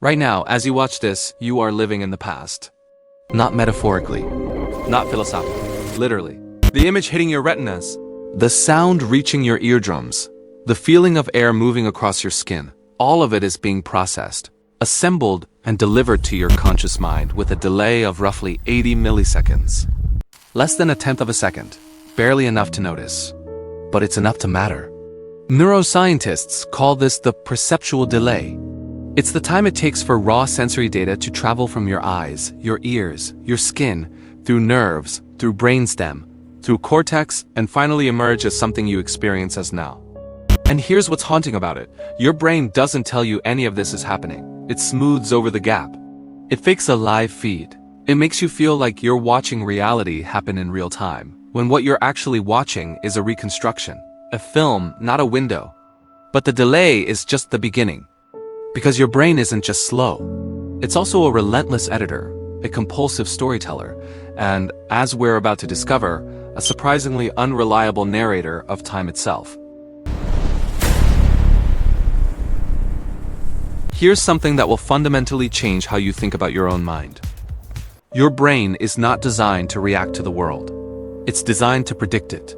Right now, as you watch this, you are living in the past. Not metaphorically, not philosophically, literally. The image hitting your retinas, the sound reaching your eardrums, the feeling of air moving across your skin, all of it is being processed, assembled, and delivered to your conscious mind with a delay of roughly 80 milliseconds. Less than a tenth of a second, barely enough to notice, but it's enough to matter. Neuroscientists call this the perceptual delay. It's the time it takes for raw sensory data to travel from your eyes, your ears, your skin, through nerves, through brainstem, through cortex, and finally emerge as something you experience as now. And here's what's haunting about it. Your brain doesn't tell you any of this is happening. It smooths over the gap. It fakes a live feed. It makes you feel like you're watching reality happen in real time, when what you're actually watching is a reconstruction, a film, not a window. But the delay is just the beginning. Because your brain isn't just slow. It's also a relentless editor, a compulsive storyteller, and, as we're about to discover, a surprisingly unreliable narrator of time itself. Here's something that will fundamentally change how you think about your own mind. Your brain is not designed to react to the world. It's designed to predict it.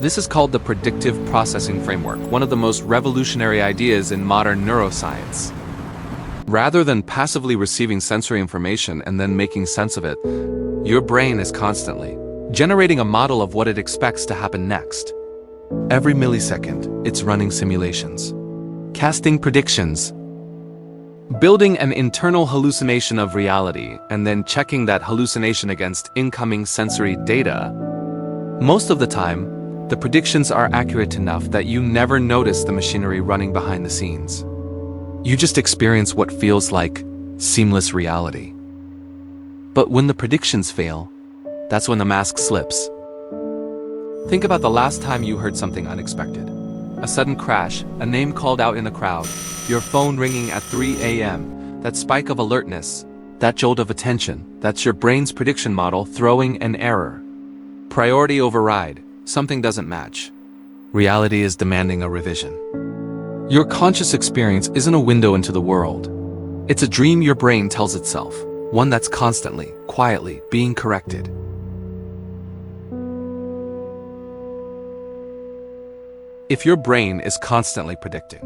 This is called the predictive processing framework, one of the most revolutionary ideas in modern neuroscience. Rather than passively receiving sensory information and then making sense of it, your brain is constantly generating a model of what it expects to happen next. Every millisecond, it's running simulations, casting predictions, building an internal hallucination of reality, and then checking that hallucination against incoming sensory data. Most of the time, the predictions are accurate enough that you never notice the machinery running behind the scenes. You just experience what feels like seamless reality. But when the predictions fail, that's when the mask slips. Think about the last time you heard something unexpected. A sudden crash, a name called out in a crowd, your phone ringing at 3 a.m., that spike of alertness, that jolt of attention, that's your brain's prediction model throwing an error. Priority override. Something doesn't match. Reality is demanding a revision. Your conscious experience isn't a window into the world. It's a dream your brain tells itself, one that's constantly, quietly being corrected. If your brain is constantly predicting,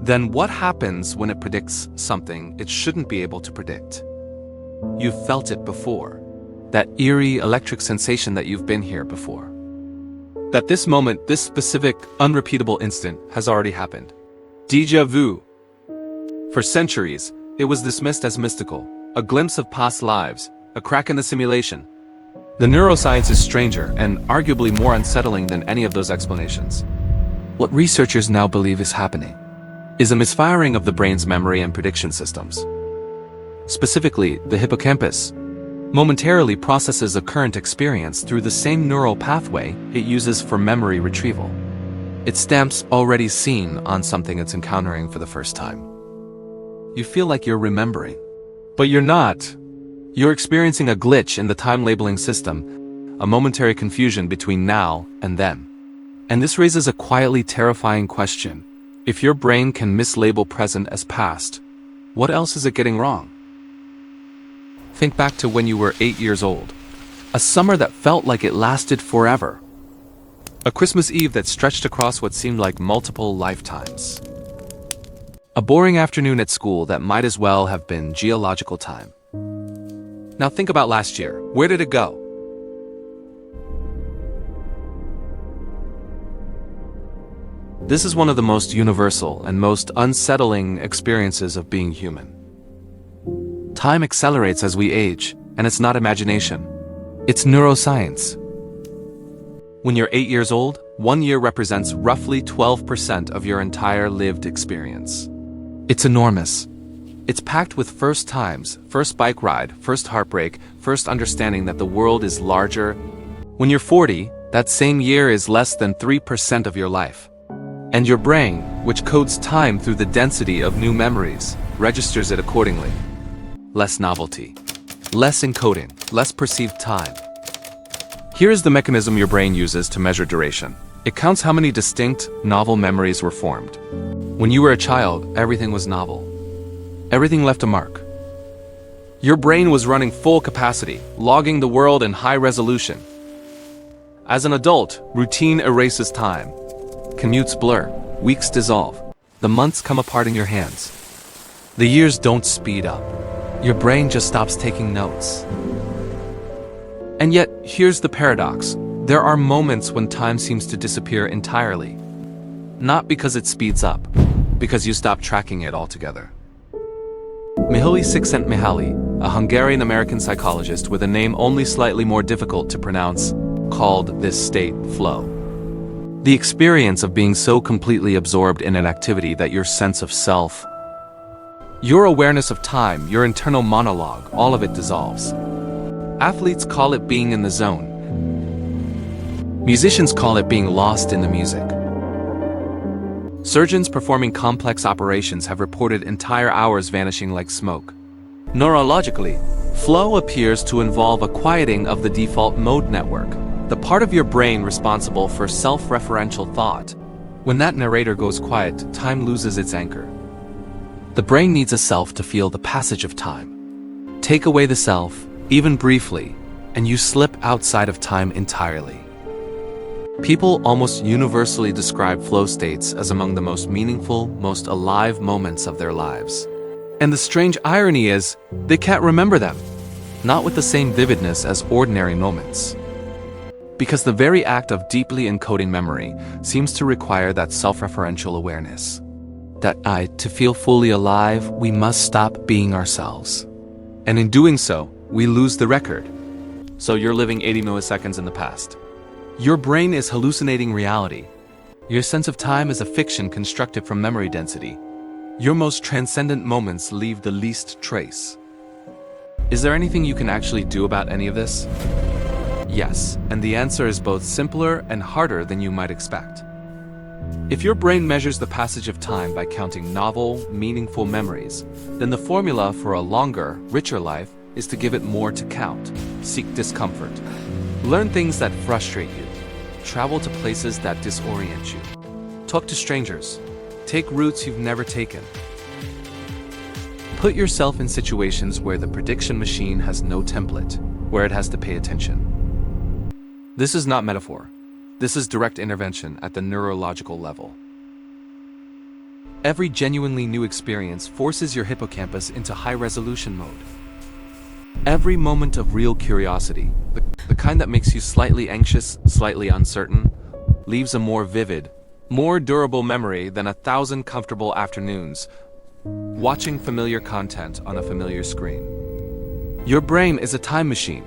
then what happens when it predicts something it shouldn't be able to predict? You've felt it before. That eerie electric sensation that you've been here before. That this moment, this specific, unrepeatable instant has already happened. Déjà vu. For centuries, it was dismissed as mystical, a glimpse of past lives, a crack in the simulation. The neuroscience is stranger and arguably more unsettling than any of those explanations. What researchers now believe is happening is a misfiring of the brain's memory and prediction systems. Specifically, the hippocampus momentarily processes a current experience through the same neural pathway it uses for memory retrieval. It stamps already seen on something it's encountering for the first time. You feel like you're remembering, but you're not. You're experiencing a glitch in the time labeling system, a momentary confusion between now and then. And this raises a quietly terrifying question. If your brain can mislabel present as past, what else is it getting wrong? Think back to when you were 8 years old. A summer that felt like it lasted forever. A Christmas Eve that stretched across what seemed like multiple lifetimes. A boring afternoon at school that might as well have been geological time. Now think about last year. Where did it go? This is one of the most universal and most unsettling experiences of being human. Time accelerates as we age, and it's not imagination. It's neuroscience. When you're 8 years old, 1 year represents roughly 12% of your entire lived experience. It's enormous. It's packed with first times, first bike ride, first heartbreak, first understanding that the world is larger. When you're 40, that same year is less than 3% of your life. And your brain, which codes time through the density of new memories, registers it accordingly. Less novelty, less encoding, less perceived time. Here is the mechanism your brain uses to measure duration. It counts how many distinct, novel memories were formed. When you were a child, everything was novel. Everything left a mark. Your brain was running full capacity, logging the world in high resolution. As an adult, routine erases time. Commutes blur, weeks dissolve, the months come apart in your hands. The years don't speed up. Your brain just stops taking notes. And yet, here's the paradox. There are moments when time seems to disappear entirely. Not because it speeds up, because you stop tracking it altogether. Mihaly Csikszentmihalyi, a Hungarian-American psychologist with a name only slightly more difficult to pronounce, called this state flow. The experience of being so completely absorbed in an activity that your sense of self, your awareness of time, your internal monologue, all of it dissolves. Athletes call it being in the zone. Musicians call it being lost in the music. Surgeons performing complex operations have reported entire hours vanishing like smoke. Neurologically, flow appears to involve a quieting of the default mode network, the part of your brain responsible for self-referential thought. When that narrator goes quiet, time loses its anchor. The brain needs a self to feel the passage of time. Take away the self, even briefly, and you slip outside of time entirely. People almost universally describe flow states as among the most meaningful, most alive moments of their lives. And the strange irony is, they can't remember them, not with the same vividness as ordinary moments. Because the very act of deeply encoding memory seems to require that self-referential awareness. To feel fully alive, we must stop being ourselves. And in doing so, we lose the record. So you're living 80 milliseconds in the past. Your brain is hallucinating reality. Your sense of time is a fiction constructed from memory density. Your most transcendent moments leave the least trace. Is there anything you can actually do about any of this? Yes, and the answer is both simpler and harder than you might expect. If your brain measures the passage of time by counting novel, meaningful memories, then the formula for a longer, richer life is to give it more to count. Seek discomfort. Learn things that frustrate you. Travel to places that disorient you. Talk to strangers. Take routes you've never taken. Put yourself in situations where the prediction machine has no template, where it has to pay attention. This is not metaphor. This is direct intervention at the neurological level. Every genuinely new experience forces your hippocampus into high-resolution mode. Every moment of real curiosity, the kind that makes you slightly anxious, slightly uncertain, leaves a more vivid, more durable memory than 1,000 comfortable afternoons watching familiar content on a familiar screen. Your brain is a time machine,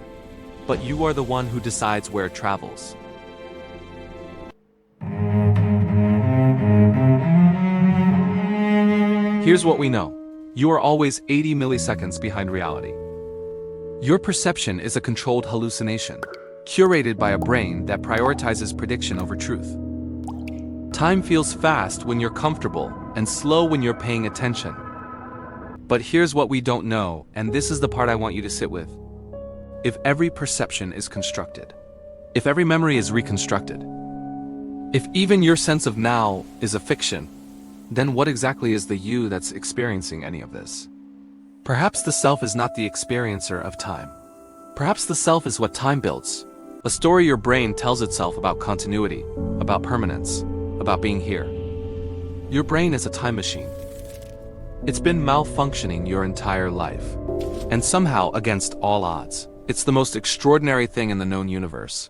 but you are the one who decides where it travels. Here's what we know. You are always 80 milliseconds behind reality. Your perception is a controlled hallucination, curated by a brain that prioritizes prediction over truth. Time feels fast when you're comfortable and slow when you're paying attention. But here's what we don't know, and this is the part I want you to sit with. If every perception is constructed, if every memory is reconstructed, if even your sense of now is a fiction, then what exactly is the you that's experiencing any of this? Perhaps the self is not the experiencer of time. Perhaps the self is what time builds, a story your brain tells itself about continuity, about permanence, about being here. Your brain is a time machine. It's been malfunctioning your entire life. And somehow, against all odds, it's the most extraordinary thing in the known universe.